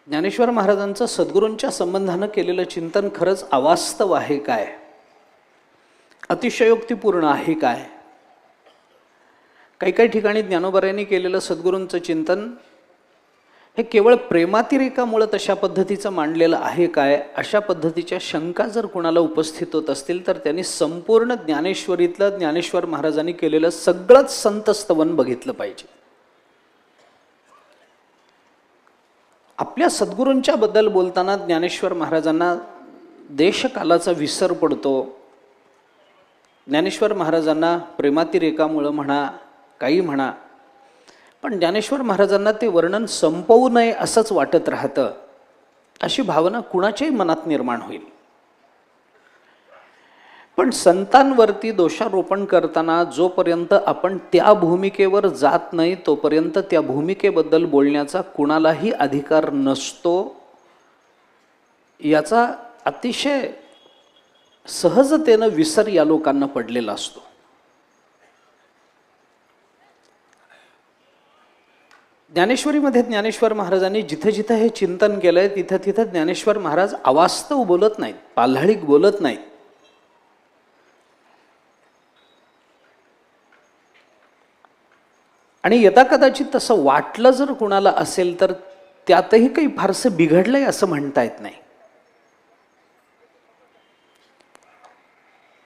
ज्ञानेश्वर महाराजांचं सद्गुरूंच्या संबंधानं केलेलं चिंतन खरंच अवास्तव आहे काय, अतिशयोक्तीपूर्ण आहे काय? काही काही ठिकाणी ज्ञानोबरायांनी केलेलं सद्गुरूंचं चिंतन हे केवळ प्रेमातिरेकामुळे तशा पद्धतीचं मांडलेलं आहे काय, अशा पद्धतीच्या शंका जर कुणाला उपस्थित होत असतील तर त्यांनी संपूर्ण ज्ञानेश्वरीतलं ज्ञानेश्वर महाराजांनी केलेलं सगळंच संतस्तवन बघितलं पाहिजे. आपल्या सद्गुरूंच्या बद्दल बोलताना ज्ञानेश्वर महाराजांना देशकालाचा विसर पडतो. ज्ञानेश्वर महाराजांना प्रेमातिरेकामुळं म्हणा, काही म्हणा, पण ज्ञानेश्वर महाराजांना ते वर्णन संपवू नये असंच वाटत राहतं. अशी भावना कुणाच्याही मनात निर्माण होईल. पण संतांवरती दोषारोपण करताना जोपर्यंत आपण त्या भूमिकेवर जात नाही तोपर्यंत त्या भूमिकेबद्दल बोलण्याचा कुणालाही अधिकार नसतो. याचा अतिशय सहजतेनं विसर या लोकांना पडलेला असतो. ज्ञानेश्वरीमध्ये ज्ञानेश्वर महाराजांनी जिथे जिथे हे चिंतन केलंय तिथे तिथे ज्ञानेश्वर महाराज अवास्तव बोलत नाहीत, पाल्हाळीक बोलत नाहीत. आणि यदा कदाचित तसं वाटलं जर कुणाला असेल तर त्यातही काही फारसं बिघडलंय असं म्हणता येत नाही.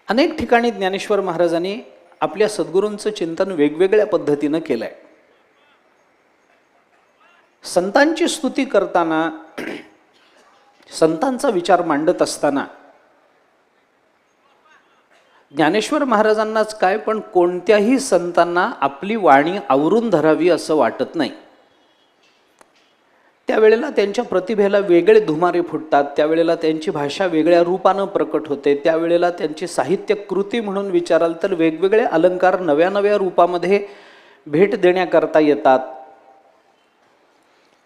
अनेक ठिकाणी ज्ञानेश्वर महाराजांनी आपल्या सद्गुरूंचं चिंतन वेगवेगळ्या पद्धतीनं केलंय. संतांची स्तुती करताना, संतांचा विचार मांडत असताना ज्ञानेश्वर महाराजांनाच काय पण कोणत्याही संतांना आपली वाणी आवरून धरावी असं वाटत नाही. त्यावेळेला त्यांच्या प्रतिभेला वेगळे धुमारे फुटतात, त्यावेळेला त्यांची भाषा वेगळ्या रूपानं प्रकट होते, त्यावेळेला त्यांची साहित्य कृती म्हणून विचाराल तर वेगवेगळे अलंकार नव्या नव्या रूपामध्ये भेट देण्याकरता येतात.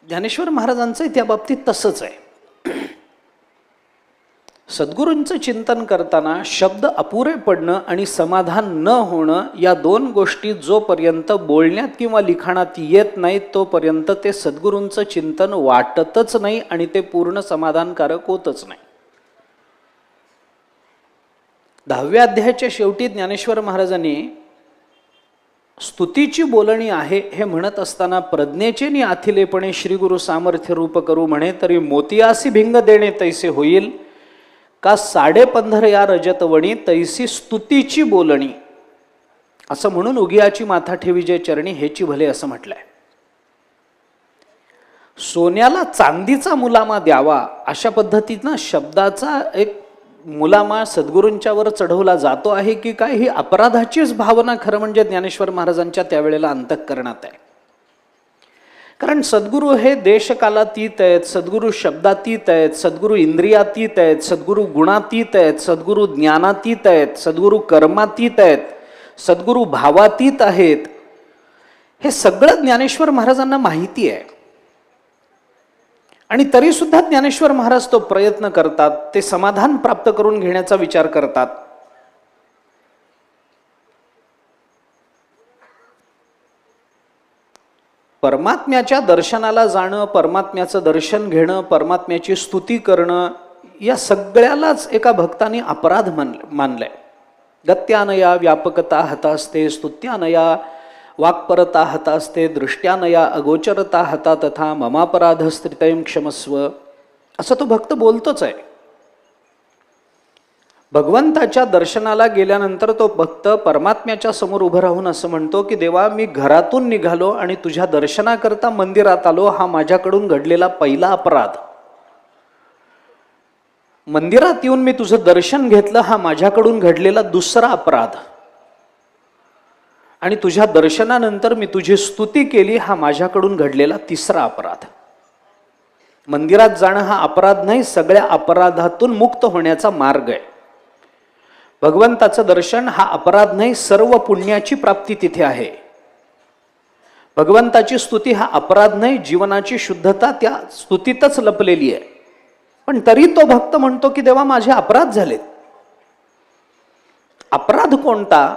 ज्ञानेश्वर महाराजांचं त्या बाबतीत तसंच आहे. सद्गुरूंचं चिंतन करताना शब्द अपुरे पडणं आणि समाधान न होणं या दोन गोष्टी जोपर्यंत बोलण्यात किंवा लिखाणात येत नाहीत तोपर्यंत ते सद्गुरूंचं चिंतन वाटतच नाही आणि ते पूर्ण समाधानकारक होतच नाही. 10व्या अध्यायाच्या शेवटी ज्ञानेश्वर महाराजांनी स्तुतीची बोलणी आहे हे म्हणत असताना प्रज्ञेचे नि आथिलेपणे श्री गुरु सामर्थ्य रूप करू म्हणे तरी मोतियासी भिंग देणे तैसे होईल का 15.5 या रजतवणी तैसी स्तुतीची बोलणी, असं म्हणून उगियाची माथा ठेवी जे चरणी हेची भले असं म्हटलंय. सोन्याला चांदीचा मुलामा द्यावा अशा पद्धतीनं शब्दाचा एक मुलामा सद्गुरूंच्यावर चढवला जातो आहे की काय, ही अपराधाचीच भावना खरं म्हणजे ज्ञानेश्वर महाराजांच्या त्यावेळेला अंतःकरणात आहे. कारण सद्गुरू हे देशकालातीत आहेत, सद्गुरू शब्दातीत आहेत, सद्गुरू इंद्रियातीत आहेत, सद्गुरू गुणातीत आहेत, सद्गुरू ज्ञानातीत आहेत, सद्गुरू कर्मातीत आहेत, सद्गुरू भावातीत आहेत. हे सगळं ज्ञानेश्वर महाराजांना माहिती आहे. आणि तरी सुद्धा ज्ञानेश्वर महाराज तो प्रयत्न करतात, ते समाधान प्राप्त करून घेण्याचा विचार करतात. परमात्म्याच्या दर्शनाला जाणं, परमात्म्याचं दर्शन घेणं, परमात्म्याची स्तुती करणं या सगळ्यालाच एका भक्ताने अपराध मानलाय. गत्यानया व्यापकता हतास्ते, स्तुत्यानया वाक्परता हतास्ते, दृष्ट्यानया अगोचरता हता तथा ममापराधस्त्रितयं क्षमस्व, असं तो भक्त बोलतोच आहे. भगवंताच्या दर्शनाला गेल्यानंतर तो भक्त परमात्म्याच्या समोर उभं राहून असं म्हणतो की देवा, मी घरातून निघालो आणि तुझ्या दर्शनाकरता मंदिरात आलो, हा माझ्याकडून घडलेला पहिला अपराध. मंदिरात येऊन मी तुझं दर्शन घेतलं, हा माझ्याकडून घडलेला दुसरा अपराध. आणि तुझ्या दर्शनानंतर मी तुझी स्तुती केली, हा माझ्याकडून घडलेला तिसरा अपराध. मंदिरात जाणं हा अपराध नाही, सगळ्या अपराधातून मुक्त होण्याचा मार्ग आहे. भगवंताचं दर्शन हा अपराध नाही, सर्व पुण्याची प्राप्ती तिथे आहे. भगवंताची स्तुती हा अपराध नाही, जीवनाची शुद्धता त्या स्तुतीतच लपलेली आहे. पण तरी तो भक्त म्हणतो की देवा, माझे अपराध झालेत. अपराध कोणता?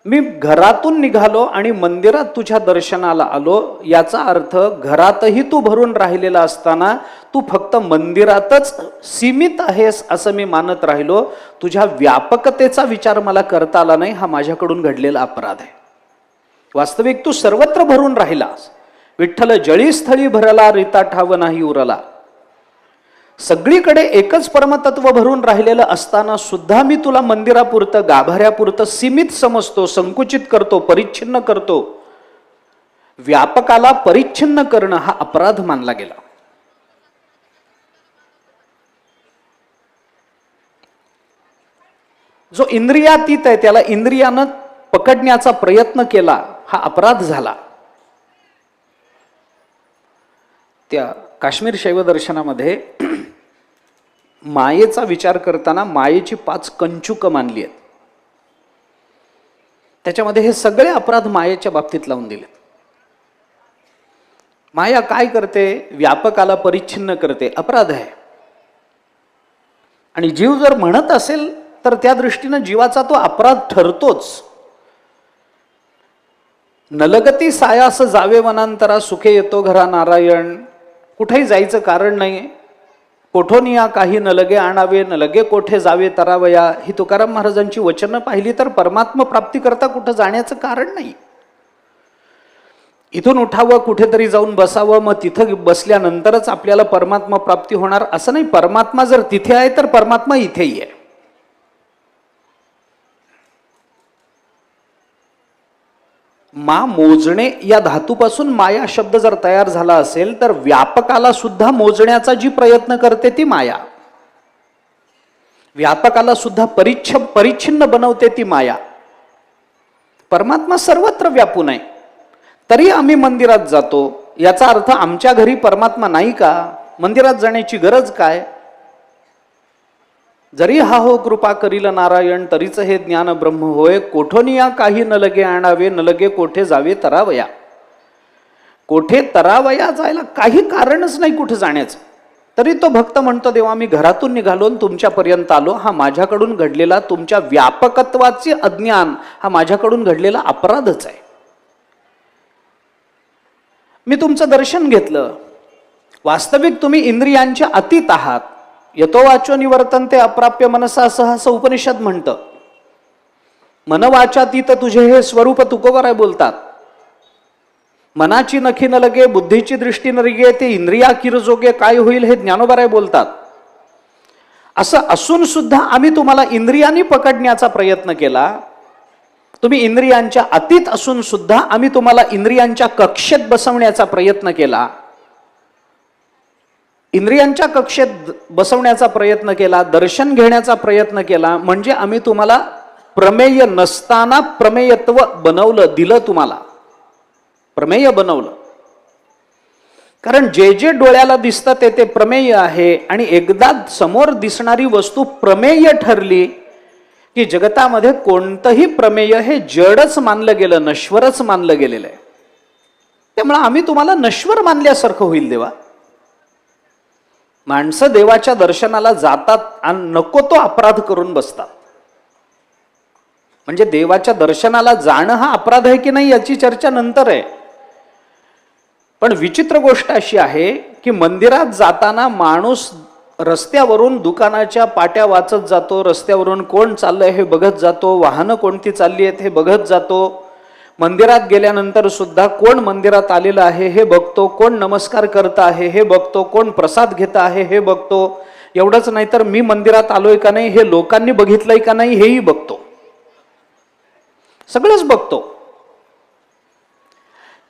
मी घरातून निघालो आणि मंदिरात तुझ्या दर्शनाला आलो, याचा अर्थ घरातही तू भरून राहिलेला असताना तू फक्त मंदिरातच सीमित आहेस असं मी मानत राहिलो. तुझ्या व्यापकतेचा विचार मला करता आला नाही. हा माझ्याकडून घडलेला अपराध आहे. वास्तविक तू सर्वत्र भरून राहिलास. विठ्ठल जळीस्थळी भरला, रीता ठाव नाही उरला. सगळीकडे एकच परमतत्व भरून राहिलेलं असताना सुद्धा मी तुला मंदिरापुरतं, गाभाऱ्यापुरतं सीमित समजतो, संकुचित करतो, परिच्छिन्न करतो. व्यापकाला परिच्छिन्न करणं हा अपराध मानला गेला. जो इंद्रियातीत आहे त्याला इंद्रियानं पकडण्याचा प्रयत्न केला, हा अपराध झाला. त्या काश्मीर शैव दर्शनामध्ये मायेचा विचार करताना मायेची 5 कंचुक मानली आहेत. त्याच्यामध्ये हे सगळे अपराध मायेच्या बाबतीत लावून दिले. माया काय करते? व्यापकाला परिच्छिन्न करते, अपराध आहे. आणि जीव जर म्हणत असेल तर त्या दृष्टीनं जीवाचा तो अपराध ठरतोच. नलगती सायास जावे वनांतरा, सुखे येतो घरा नारायण. कुठेही जायचं कारण नाही. कोठून या काही नलगे आणावे, नलगे कोठे जावे तरावया. ही तुकाराम महाराजांची वचनं पाहिली तर परमात्मा प्राप्ती करता कुठं जाण्याचं कारण नाही. इथून उठावं, कुठेतरी जाऊन बसावं, मग तिथं बसल्यानंतरच आपल्याला परमात्मा प्राप्ती होणार असं नाही. परमात्मा जर तिथे आहे तर परमात्मा इथेही आहे. मा मोजणे या धातूपासून माया शब्द जर तयार झाला असेल तर व्यापकाला सुद्धा मोजण्याचा जी प्रयत्न करते ती माया. व्यापकाला सुद्धा परिच्छिन्न बनवते ती माया. परमात्मा सर्वत्र व्यापून आहे. तरी आम्ही मंदिरात जातो, याचा अर्थ आमच्या घरी परमात्मा नाही का? मंदिरात जाण्याची गरज काय? जरी हा हो कृपा करील नारायण, तरीच हे ज्ञान ब्रह्म होय. कोठोनिया काही नलगे आणावे, नलगे कोठे जावे तरावया. कोठे तरावया जायला काही कारणच नाही कुठे जाण्याचं. तरी तो भक्त म्हणतो, देवा मी घरातून निघालो तुमच्यापर्यंत आलो. हा माझ्याकडून घडलेला, तुमच्या व्यापकत्वाचे अज्ञान हा माझ्याकडून घडलेला अपराधच आहे. मी तुमचं दर्शन घेतलं. वास्तविक तुम्ही इंद्रियांच्या अतीत आहात. यतो वाचो निवर्तन्ते अप्राप्य मनसा, असं उपनिषद म्हणतं. मनवाचातीत तुझे हे स्वरूप तुकोबर आहे बोलतात. मनाची नखी न लगे, बुद्धीची दृष्टी न रिगे, ते इंद्रिया किरजोगे काय होईल हे ज्ञानोबर आहे बोलतात. असं असून सुद्धा आम्ही तुम्हाला इंद्रियांनी पकडण्याचा प्रयत्न केला. तुम्ही इंद्रियांच्या अतीत असून सुद्धा आम्ही तुम्हाला इंद्रियांच्या कक्षेत बसवण्याचा प्रयत्न केला. इंद्रियांच्या कक्षेत बसवण्याचा प्रयत्न केला, दर्शन घेण्याचा प्रयत्न केला. म्हणजे आम्ही तुम्हाला प्रमेय नसताना प्रमेयत्व बनवलं, दिलं तुम्हाला, प्रमेय बनवलं. कारण जे जे डोळ्याला दिसतं ते ते प्रमेय आहे. आणि एकदा समोर दिसणारी वस्तू प्रमेय ठरली की जगतामध्ये कोणतंही प्रमेय हे जडच मानलं गेलं, नश्वरच मानलं गेलेलं आहे. त्यामुळे आम्ही तुम्हाला नश्वर मानल्यासारखं होईल देवा. माणसं देवाच्या दर्शनाला जातात आणि नको तो अपराध करून बसतात. म्हणजे देवाच्या दर्शनाला जाणं हा अपराध आहे की नाही याची चर्चा नंतर आहे. पण विचित्र गोष्ट अशी आहे की मंदिरात जाताना माणूस रस्त्यावरून दुकानाच्या पाट्या वाचत जातो, रस्त्यावरून कोण चाललंय हे बघत जातो, वाहनं कोणती चालली आहेत हे बघत जातो. मंदिरात गेल्यानंतर सुद्धा कोण मंदिरात आलेलं आहे हे बघतो, कोण नमस्कार करत आहे हे बघतो, कोण प्रसाद घेत आहे हे बघतो. एवढंच नाही तर मी मंदिरात आलोय का नाही हे लोकांनी बघितलंय का नाही हेही बघतो. सगळंच बघतो.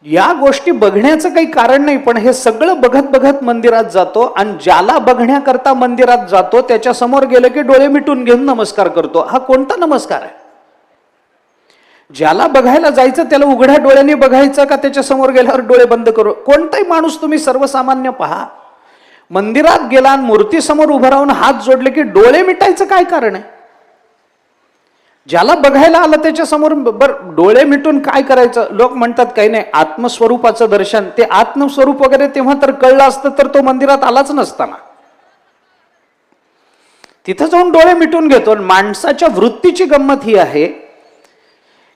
या गोष्टी बघण्याचं काही कारण नाही, पण हे सगळं बघत बघत मंदिरात जातो. आणि ज्याला बघण्याकरता मंदिरात जातो त्याच्या समोर गेलं की डोळे मिटून घेऊन नमस्कार करतो. हा कोणता नमस्कार आहे? ज्याला बघायला जायचं त्याला उघड्या डोळ्यांनी बघायचं का त्याच्या समोर गेल्यावर डोळे बंद करू? कोणताही माणूस तुम्ही सर्वसामान्य पहा, मंदिरात गेला आणि मूर्तीसमोर उभं राहून हात जोडले की डोळे मिटायचं काय कारण आहे? ज्याला बघायला आलं त्याच्या समोर डोळे मिटून काय करायचं? लोक म्हणतात काही नाही, आत्मस्वरूपाचं दर्शन. ते आत्मस्वरूप वगैरे तेव्हा तर कळलं असतं तर तो मंदिरात आलाच नसताना. तिथं जाऊन डोळे मिटून घेतो. माणसाच्या वृत्तीची गंमत ही आहे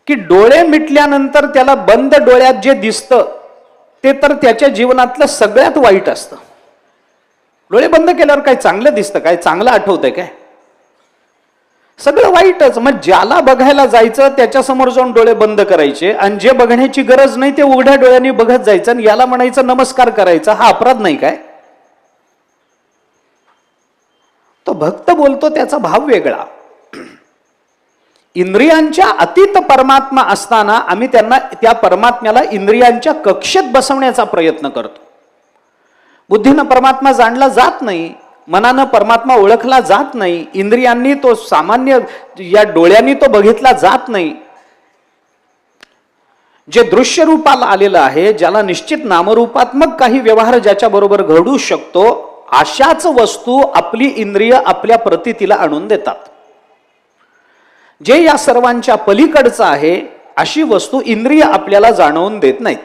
की डोळे मिटल्यानंतर त्याला बंद डोळ्यात जे दिसतं ते तर त्याच्या जीवनातलं सगळ्यात वाईट असतं. डोळे बंद केल्यावर काय चांगलं दिसतं, काय चांगलं आठवतंय काय? सगळं वाईटच. मग ज्याला बघायला जायचं त्याच्या समोर जाऊन डोळे बंद करायचे आणि जे बघण्याची गरज नाही ते उघड्या डोळ्यांनी बघत जायचं आणि याला म्हणायचं नमस्कार करायचा. हा अपराध नाही काय? तो भक्त बोलतो त्याचा भाव वेगळा. इंद्रियांच्या अतीत परमात्मा असताना आम्ही त्यांना त्या परमात्म्याला इंद्रियांच्या कक्षेत बसवण्याचा प्रयत्न करतो. बुद्धीनं परमात्मा जाणला जात नाही, मनानं परमात्मा ओळखला जात नाही, इंद्रियांनी तो सामान्य या डोळ्यांनी तो बघितला जात नाही. जे दृश्य रूपाला आलेलं आहे, ज्याला निश्चित नामरूपात्मक काही व्यवहार ज्याच्या बरोबर घडू शकतो, अशाच वस्तू आपली इंद्रिय आपल्या प्रतीतीला आणून देतात. जे या सर्वांच्या पलीकडचं आहे अशी वस्तू इंद्रिय आपल्याला जाणवून देत नाहीत.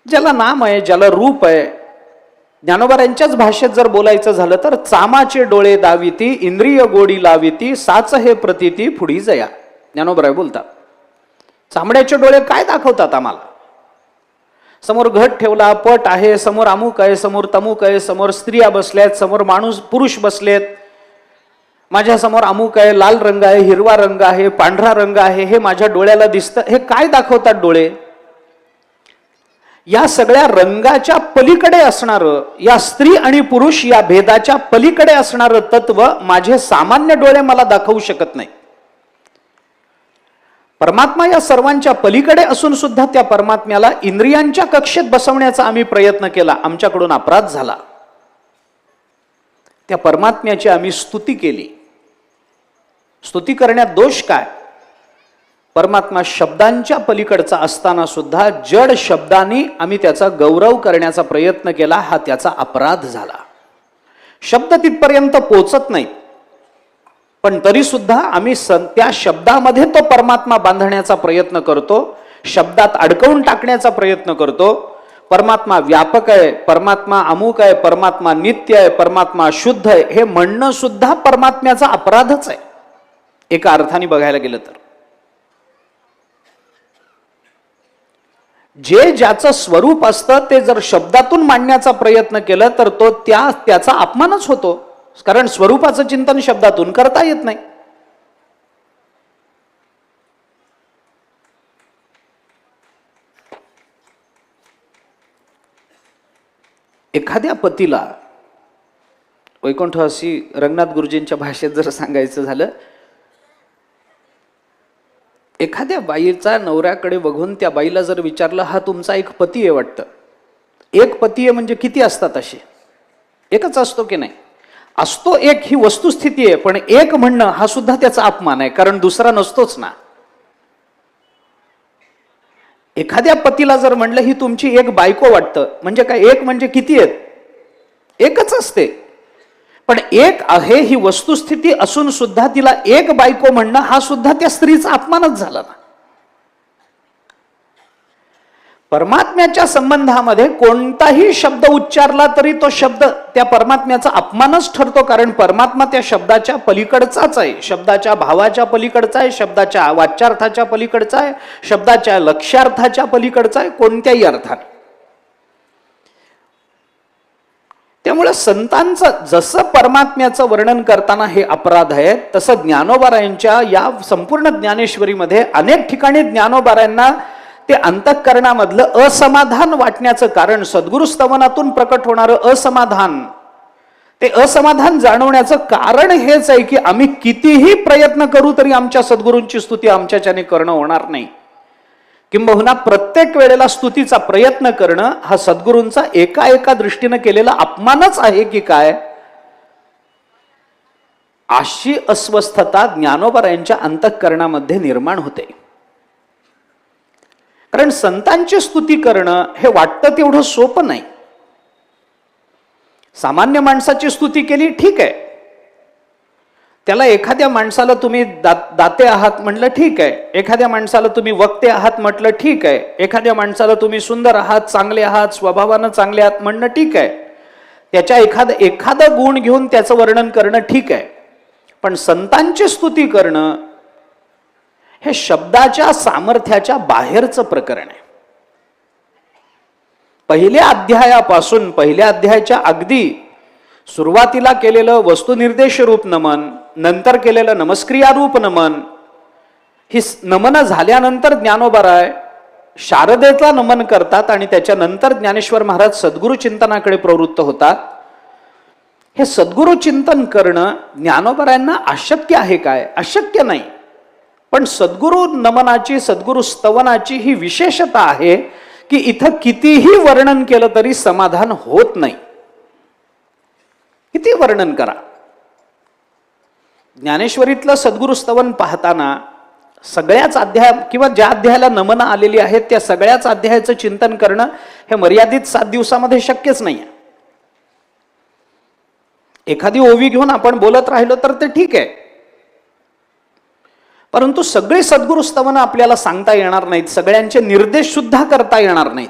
ज्याला नाम आहे, ज्याला रूप आहे, ज्ञानोबारांच्याच भाषेत जर बोलायचं झालं तर चामाचे डोळे दाविती इंद्रिय गोडी लाविती साच हे प्रतीती पुढी जया. ज्ञानोबराय बोलतात चामड्याचे डोळे काय दाखवतात आम्हाला? समोर घट ठेवला, पट आहे, समोर अमुक आहे, समोर तमुक आहे, समोर स्त्रिया बसल्यात, समोर पुरुष बसलेत, माझ्या समोर अमुक आहे, लाल रंग आहे, हिरवा रंग आहे, पांढरा रंग आहे, हे माझ्या डोळ्याला दिसतं. हे काय दाखवतात डोळे? या सगळ्या रंगाच्या पलीकडे असणारं, या स्त्री आणि पुरुष या भेदाच्या पलीकडे असणारं तत्व माझे सामान्य डोळे मला दाखवू शकत नाही. परमात्मा या सर्वांच्या पलीकडे असून सुद्धा त्या परमात्म्याला इंद्रियांच्या कक्षेत बसवण्याचा आम्ही प्रयत्न केला, आमच्याकडून अपराध झाला. त्या परमात्म्याची आम्ही स्तुती केली. स्तुती करण्यात दोष काय? परमात्मा शब्दांच्या पलीकडचा असताना सुद्धा जड शब्दांनी आम्ही त्याचा गौरव करण्याचा प्रयत्न केला, हा त्याचा अपराध झाला. शब्द तिथपर्यंत पोचत नाही, पण तरी सुद्धा आम्ही त्या शब्दामध्ये तो परमात्मा बांधण्याचा प्रयत्न करतो, शब्दात अडकवून टाकण्याचा प्रयत्न करतो. परमात्मा व्यापक आहे, परमात्मा अमुक आहे, परमात्मा नित्य आहे, परमात्मा शुद्ध आहे, हे म्हणणं सुद्धा परमात्म्याचा अपराधच आहे एका अर्थाने बघायला गेलं तर. जे ज्याचं स्वरूप असतं ते जर शब्दातून मांडण्याचा प्रयत्न केला तर तो त्याचा अपमानच होतो, कारण स्वरूपाचं चिंतन शब्दातून करता येत नाही. एखाद्या पतीला, वैकुंठवासी रंगनाथ गुरुजींच्या भाषेत जर सांगायचं झालं, एखाद्या बाईचा नवऱ्याकडे बघून त्या बाईला जर विचारलं, हा तुमचा एक पती आहे वाटतं. एक पती आहे म्हणजे किती असतात असे? एकच असतो की नाही? असतो एक, ही वस्तुस्थिती आहे, पण एक म्हणणं हा सुद्धा त्याचा अपमान आहे, कारण दुसरा नसतोच ना. एखाद्या पतीला जर म्हणलं ही तुमची एक बायको वाटतं, म्हणजे काय? एक म्हणजे किती आहेत? एकच असते, पण एक आहे ही वस्तुस्थिती असून सुद्धा तिला एक बायको म्हणणं हा सुद्धा त्या स्त्रीचा अपमानच झाला ना. परमात्म्याच्या संबंधामध्ये कोणताही शब्द उच्चारला तरी तो शब्द त्या परमात्म्याचा अपमानच ठरतो, कारण परमात्मा त्या शब्दाच्या पलीकडचाच आहे, शब्दाच्या भावाच्या पलीकडचा आहे, शब्दाच्या वाच्यार्थाच्या पलीकडचा आहे, शब्दाच्या लक्ष्यार्थाच्या पलीकडचा आहे, कोणत्याही अर्थाने. त्यामुळे संतांचं जसं परमात्म्याचं वर्णन करताना हे अपराध आहे, तसं ज्ञानोबारायांच्या या संपूर्ण ज्ञानेश्वरीमध्ये अनेक ठिकाणी ज्ञानोबारायांना ते अंतःकरणामधलं असमाधान वाटण्याचं कारण, सद्गुरु स्तवनातून प्रकट होणारं असमाधान, ते असमाधान जाणवण्याचं कारण हेच आहे की आम्ही कितीही प्रयत्न करू तरी आमच्या सद्गुरूंची स्तुती आमच्याच्याने करणं होणार नाही. किंबहुना प्रत्येक वेळेला स्तुतीचा प्रयत्न करणं हा सद्गुरूंचा एका दृष्टीनं केलेला अपमानच आहे की काय, अशी अस्वस्थता ज्ञानोबारायांच्या अंतःकरणामध्ये निर्माण होते. कारण संतांची स्तुती करणं हे वाटतं तेवढं सोपं नाही. सामान्य माणसाची स्तुती केली ठीक आहे, त्याला एखाद्या माणसाला तुम्ही दाते आहात म्हटलं ठीक आहे, एखाद्या माणसाला तुम्ही वक्ते आहात म्हटलं ठीक आहे, एखाद्या माणसाला तुम्ही सुंदर आहात, चांगले आहात, स्वभावानं चांगले आहात म्हणणं ठीक आहे, त्याच्या एखादा गुण घेऊन त्याचं वर्णन करणं ठीक आहे. पण संतांची स्तुती करणं हे शब्दाच्या सामर्थ्याच्या बाहेरचं प्रकरण आहे. पहिल्या अध्यायापासून, पहिल्या अध्यायाच्या अगदी सुरुवातीला केलेलं वस्तुनिर्देश रूप नमन, नंतर केलेलं नमस्क्रिया रूप नमन, ही नमन झाल्यानंतर ज्ञानोबाराय शारदेचा नमन करतात आणि त्याच्यानंतर ज्ञानेश्वर महाराज सद्गुरु चिंतनाकडे प्रवृत्त होतात. हे सद्गुरु चिंतन करणं ज्ञानोबारायांना अशक्य आहे काय? अशक्य नाही. पण सद्गुरु नमनाची, सद्गुरु स्तवनाची ही विशेषता आहे की इथं कितीही वर्णन केलं तरी समाधान होत नाही. किती वर्णन करा. ज्ञानेश्वरीतलं सद्गुरु स्तवन पाहताना सगळ्याच अध्याय किंवा ज्या अध्यायाला नमनं आलेली आहेत त्या सगळ्याच अध्यायाचं चिंतन करणं हे मर्यादित 7 दिवसामध्ये शक्यच नाही. एखादी ओवी घेऊन आपण बोलत राहिलो तर ते ठीक आहे, परंतु सगळे सद्गुरु स्तवन आपल्याला सांगता येणार नाहीत, सगळ्यांचे निर्देश सुद्धा करता येणार नाहीत.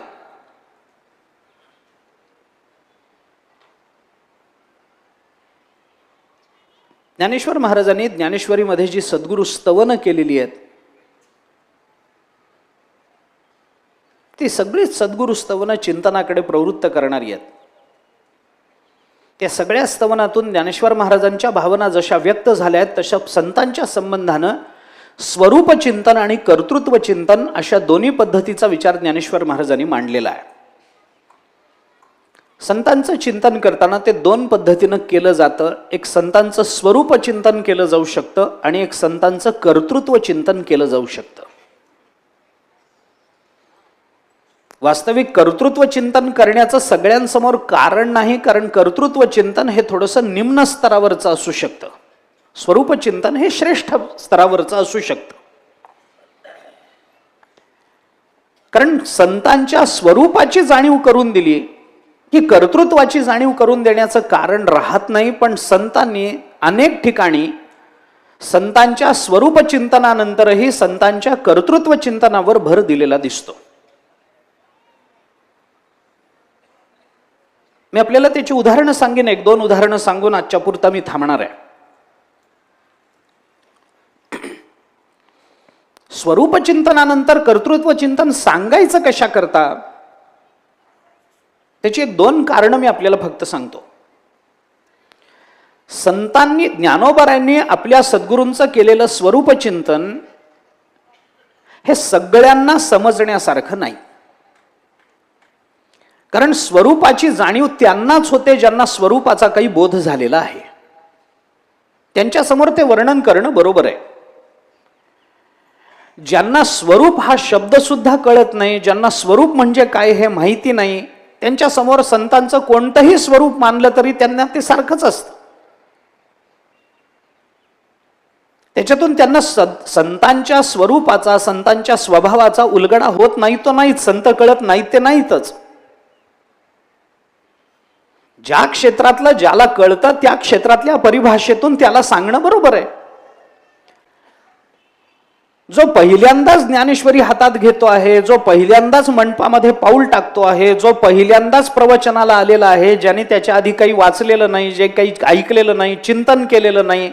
ज्ञानेश्वर महाराजांनी ज्ञानेश्वरीमध्ये जी सद्गुरु स्तवन केलेली आहेत ती सगळी सद्गुरु स्तवन चिंतनाकडे प्रवृत्त करणारी आहेत. त्या सगळ्या स्तवनातून ज्ञानेश्वर महाराजांच्या भावना जशा व्यक्त झाल्या आहेत तशा संतांच्या संबंधानं स्वरूप चिंतन आणि कर्तृत्व चिंतन अशा दोन्ही पद्धतीचा विचार ज्ञानेश्वर महाराजांनी मांडलेला आहे. संतांचं चिंतन करताना ते 2 पद्धतीनं केलं जातं. एक संतांचं स्वरूप चिंतन केलं जाऊ शकतं आणि एक संतांचं कर्तृत्व चिंतन केलं जाऊ शकतं. वास्तविक कर्तृत्व चिंतन करण्याचं सगळ्यांसमोर कारण नाही, कारण कर्तृत्व चिंतन हे थोडंसं निम्न स्तरावरचं असू शकतं, स्वरूप चिंतन हे श्रेष्ठ स्तरावरचं असू शकतं. कारण संतांच्या स्वरूपाची जाणीव करून दिली की कर्तृत्वाची जाणीव करून देण्याचं कारण राहत नाही. पण संतांनी अनेक ठिकाणी संतांच्या स्वरूप चिंतनानंतरही संतांच्या कर्तृत्व चिंतनावर भर दिलेला दिसतो. मी आपल्याला त्याची उदाहरणं सांगेन, 1-2 उदाहरणं सांगून आजच्या पुरता मी थांबणार आहे. स्वरूप चिंतनानंतर कर्तृत्व चिंतन सांगायचं कशा करता, त्याची 2 कारणं मी आपल्याला फक्त सांगतो. संतांनी, ज्ञानोबारायांनी आपल्या सद्गुरूंचं केलेलं स्वरूप चिंतन हे सगळ्यांना समजण्यासारखं नाही. कारण स्वरूपाची जाणीव त्यांनाच होते ज्यांना स्वरूपाचा काही बोध झालेला आहे. त्यांच्या समोर ते वर्णन करणं बरोबर आहे. ज्यांना स्वरूप हा शब्द सुद्धा कळत नाही, ज्यांना स्वरूप म्हणजे काय हे माहिती नाही, त्यांच्या समोर संतांचं कोणतंही स्वरूप मानलं तरी त्यांना ते सारखंच असतं. त्याच्यातून त्यांना संतांच्या स्वरूपाचा, संतांच्या स्वभावाचा उलगडा होत नाही तो नाहीच. संत कळत नाहीत ते नाहीतच. ज्या क्षेत्रातलं ज्याला कळतं त्या क्षेत्रातल्या परिभाषेतून त्याला सांगणं बरोबर आहे. जो पहिल्यांदाच ज्ञानेश्वरी हातात घेतो आहे, जो पहिल्यांदाच मंडपामध्ये पाऊल टाकतो आहे, जो पहिल्यांदाच प्रवचनाला आलेला आहे, ज्याने त्याच्या आधी काही वाचलेलं नाही, जे काही ऐकलेलं नाही, चिंतन केलेलं नाही,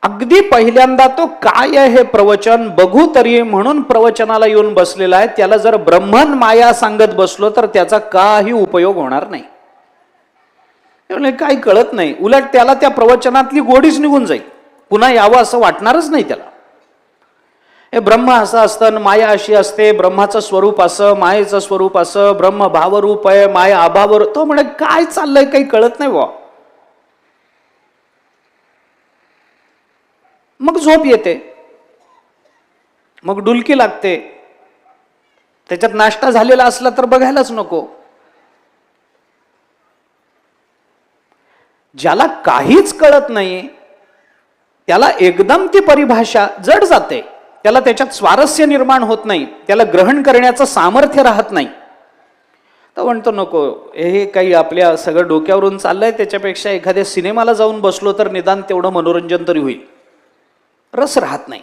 अगदी पहिल्यांदा तो काय आहे हे प्रवचन बघू तरी म्हणून प्रवचनाला येऊन बसलेला आहे, त्याला जर ब्रह्मन माया सांगत बसलो तर त्याचा काही उपयोग होणार नाही. काही कळत नाही, उलट त्याला त्या प्रवचनातली गोडीच निघून जाईल, पुन्हा यावं असं वाटणारच नाही त्याला. हे ब्रह्म असं असतं, माया अशी असते, ब्रह्माचं स्वरूप असं, मायेचं स्वरूप असं, ब्रह्म भावरूप आहे, माया अभाव. तो म्हणे काय चाललंय काही कळत नाही बुवा. मग झोप येते, मग डुलकी लागते, त्याच्यात नाश्ता झालेला असला तर बघायलाच नको. ज्याला काहीच कळत नाही त्याला एकदम ती परिभाषा जड जाते, त्याला त्याच्यात स्वारस्य निर्माण होत नाही, त्याला ग्रहण करण्याचं सामर्थ्य राहत नाही. तर म्हणतो नको, हे काही आपल्या सगळं डोक्यावरून चाललंय, त्याच्यापेक्षा एखाद्या सिनेमाला जाऊन बसलो तर निदान तेवढं मनोरंजन तरी होईल. रस राहत नाही.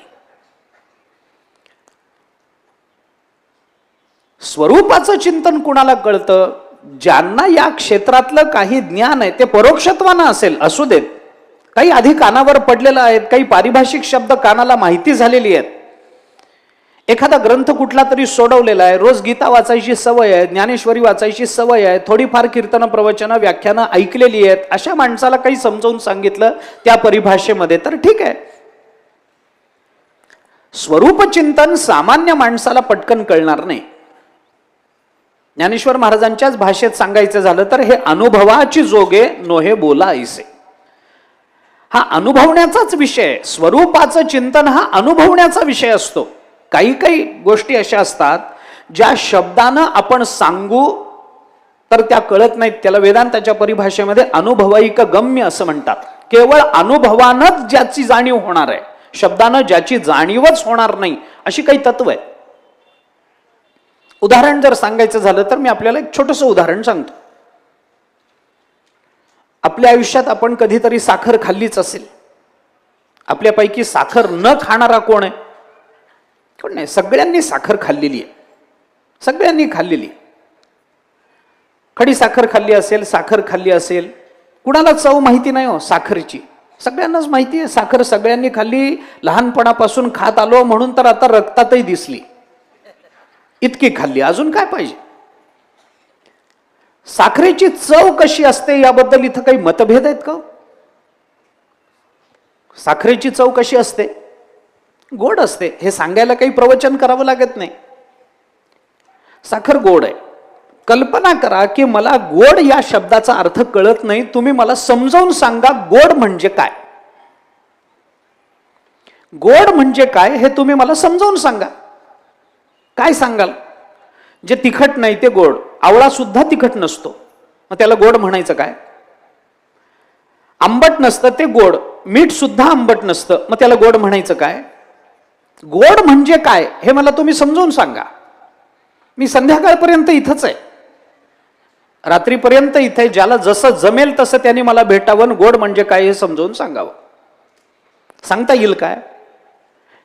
स्वरूपाचं चिंतन कुणाला कळतं? ज्यांना या क्षेत्रातलं काही ज्ञान आहे, ते परोक्षत्वानं असेल असू देत, काही आधी कानावर पडलेलं आहेत, काही पारिभाषिक शब्द कानाला माहिती झालेली आहेत. एखादा ग्रंथ कुठला तरी सोडवलेला आहे, रोज गीता वाचायची सवय आहे, ज्ञानेश्वरी वाचायची सवय आहे, थोडीफार कीर्तन प्रवचन व्याख्यानं ऐकलेली आहेत, अशा माणसाला काही समजावून सांगितलं त्या परिभाषेमध्ये तर ठीक आहे. स्वरूप चिंतन सामान्य माणसाला पटकन कळणार नाही. ज्ञानेश्वर महाराजांच्याच भाषेत सांगायचं झालं तर हे अनुभवाची जोगे नोहे बोला ऐसे. हा अनुभवण्याचाच विषय. स्वरूपाचं चिंतन हा अनुभवण्याचा विषय असतो. काही काही गोष्टी अशा असतात ज्या शब्दानं आपण सांगू तर त्या कळत नाहीत. त्याला वेदांताच्या परिभाषेमध्ये अनुभवैक गम्य असं म्हणतात. केवळ अनुभवानंच ज्याची जाणीव होणार आहे, शब्दानं ज्याची जाणीवच होणार नाही, अशी काही तत्व आहे. उदाहरण जर सांगायचं झालं तर मी आपल्याला एक छोटंसं उदाहरण सांगतो. आपल्या आयुष्यात आपण कधीतरी साखर खाल्लीच असेल. आपल्यापैकी साखर न खाणारा कोण आहे? कोण नाही. सगळ्यांनी साखर खाल्लेली आहे. सगळ्यांनी खाल्लेली. खडी साखर खाल्ली असेल, साखर खाल्ली असेल. कुणाला चव माहिती नाही हो साखरेची? सगळ्यांनाच माहिती आहे साखर सगळ्यांनी खाल्ली. लहानपणापासून खात आलो म्हणून तर आता रक्तातही दिसली. इतकी खाल्ली, अजून काय पाहिजे? साखरेची चव कशी असते याबद्दल इथं काही मतभेद आहेत का? साखरेची चव कशी असते? गोड असते. हे सांगायला काही प्रवचन करावं लागत नाही. साखर गोड आहे. कल्पना करा की मला गोड या शब्दाचा अर्थ कळत नाही, तुम्ही मला समजावून सांगा गोड म्हणजे काय? गोड म्हणजे काय हे तुम्ही मला समजावून सांगा. काय सांगाल? जे तिखट नाही ते गोड. आवळा सुद्धा तिखट नसतो, मग त्याला गोड म्हणायचं काय? आंबट नसतं ते गोड. मीठ सुद्धा आंबट नसतं, मग त्याला गोड म्हणायचं काय? गोड म्हणजे काय हे मला तुम्ही समजावून सांगा. मी संध्याकाळपर्यंत इथंच आहे, रात्रीपर्यंत इथे. ज्याला जसं जमेल तसं त्यांनी मला भेटावं, गोड म्हणजे काय हे समजावून सांगावं. सांगता येईल काय?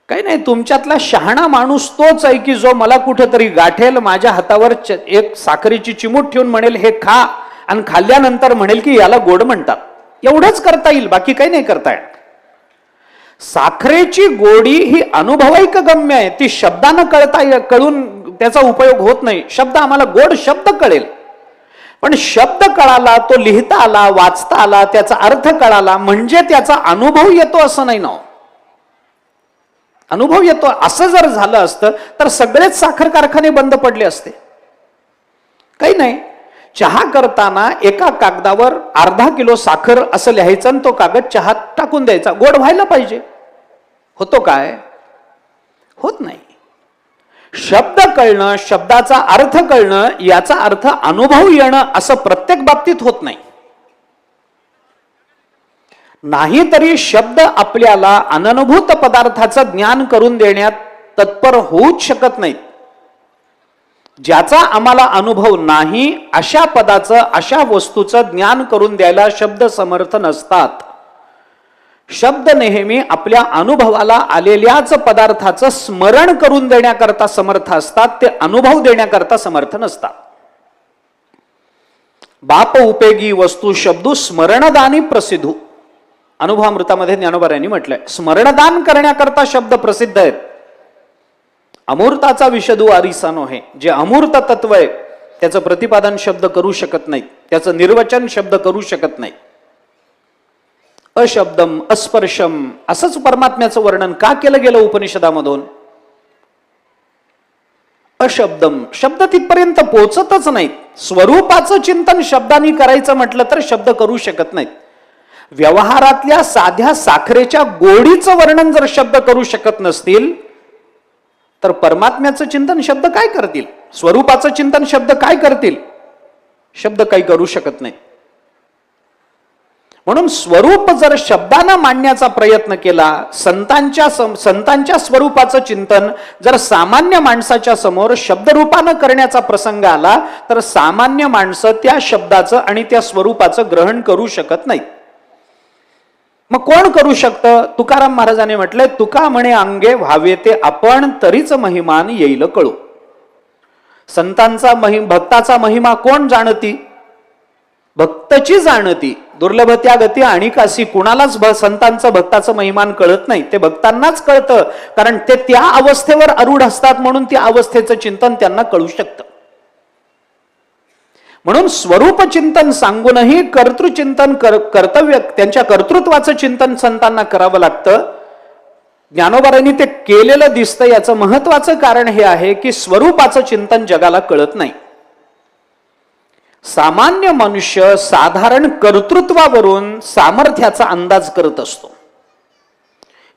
काही नाही. तुमच्यातला शहाणा माणूस तोच आहे की जो मला कुठेतरी गाठेल, माझ्या हातावर एक साखरेची चिमूट ठेवून म्हणेल हे खा, आणि खाल्ल्यानंतर म्हणेल की याला गोड म्हणतात. एवढंच करता येईल, बाकी काही नाही करता येईल. साखरेची गोडी ही अनुभवैक गम्य आहे. ती शब्दानं कळून त्याचा उपयोग होत नाही. शब्द आम्हाला गोड शब्द कळेल, पण शब्द कळाला, तो लिहिता आला, वाचता आला, त्याचा अर्थ कळाला म्हणजे त्याचा अनुभव येतो असं नाही ना. अनुभव येतो असं जर झालं असतं तर सगळेच साखर कारखाने बंद पडले असते. काही नाही. चहा करताना एका कागदावर अर्धा किलो साखर असं लिहायचं आणि तो कागद चहात टाकून द्यायचा. गोड व्हायला पाहिजे. होतो काय? होत नाही. शब्द कळणं, शब्दाचा अर्थ कळणं, याचा अर्थ अनुभव येणं असं प्रत्येक बाबतीत होत नाही. नाहीतरी शब्द आपल्याला अननुभूत पदार्थाचं ज्ञान करून देण्यात तत्पर होऊच शकत नाहीत. ज्याचा आम्हाला अनुभव नाही अशा पदाचं, अशा वस्तूचं ज्ञान करून द्यायला शब्द समर्थ नसतात. शब्द नेहमी आपल्या अनुभवाला आलेल्याच पदार्थाचं स्मरण करून देण्याकरता समर्थ असतात, ते अनुभव देण्याकरता समर्थ नसतात. बाप उपेगी वस्तू शब्दू स्मरणदानी प्रसिद्धू. अनुभवामृतामध्ये ज्ञानोबारायांनी म्हटलंय, स्मरणदान करण्याकरता शब्द प्रसिद्ध आहेत. अमूर्ताचा विषदू आरिसा नोहे. जे अमूर्त तत्व आहे त्याचं प्रतिपादन शब्द करू शकत नाहीत, त्याचं निर्वचन शब्द करू शकत नाही. अशब्दम अस्पर्शम असंच परमात्म्याचं वर्णन का केलं गेलं उपनिषदामधून? अशब्दम, शब्द तिथपर्यंत पोहोचतच नाहीत. स्वरूपाचं चिंतन शब्दांनी करायचं म्हटलं तर शब्द करू शकत नाहीत. व्यवहारातल्या साध्या साखरेच्या गोडीचं वर्णन जर शब्द करू शकत नसतील तर परमात्म्याचं चिंतन शब्द काय करतील? स्वरूपाचं चिंतन शब्द काय करतील? शब्द काही करू शकत नाही. म्हणून स्वरूप जर शब्दानं मांडण्याचा प्रयत्न केला, संतांच्या स्वरूपाचं चिंतन जर सामान्य माणसाच्या समोर शब्दरूपानं करण्याचा प्रसंग आला तर सामान्य माणसं त्या शब्दाचं आणि त्या स्वरूपाचं ग्रहण करू शकत नाहीत. मग कोण करू शकतं? तुकाराम महाराजांनी म्हटलंय, तुका म्हणे अंगे व्हावे ते आपण, तरीच महिमान येईल कळू. भक्ताचा महिमा कोण जाणती? भक्तची जाणती. दुर्लभत्या गती आणि कासी, कुणालाच संतांचं भक्ताचं महिमान कळत नाही, ते भक्तांनाच कळतं, कारण ते त्या अवस्थेवर आरूढ असतात म्हणून त्या अवस्थेचं चिंतन त्यांना कळू शकतं. म्हणून स्वरूप चिंतन सांगूनही कर्तृचिंतन कर्तव्य, त्यांच्या कर्तृत्वाचं चिंतन संतांना करावं लागतं. ज्ञानोबारांनी ते केलेलं दिसतं. याचं महत्वाचं कारण हे आहे की स्वरूपाचं चिंतन जगाला कळत नाही. सामान्य मनुष्य साधारण कर्तृत्वावरून सामर्थ्याचा अंदाज करत असतो.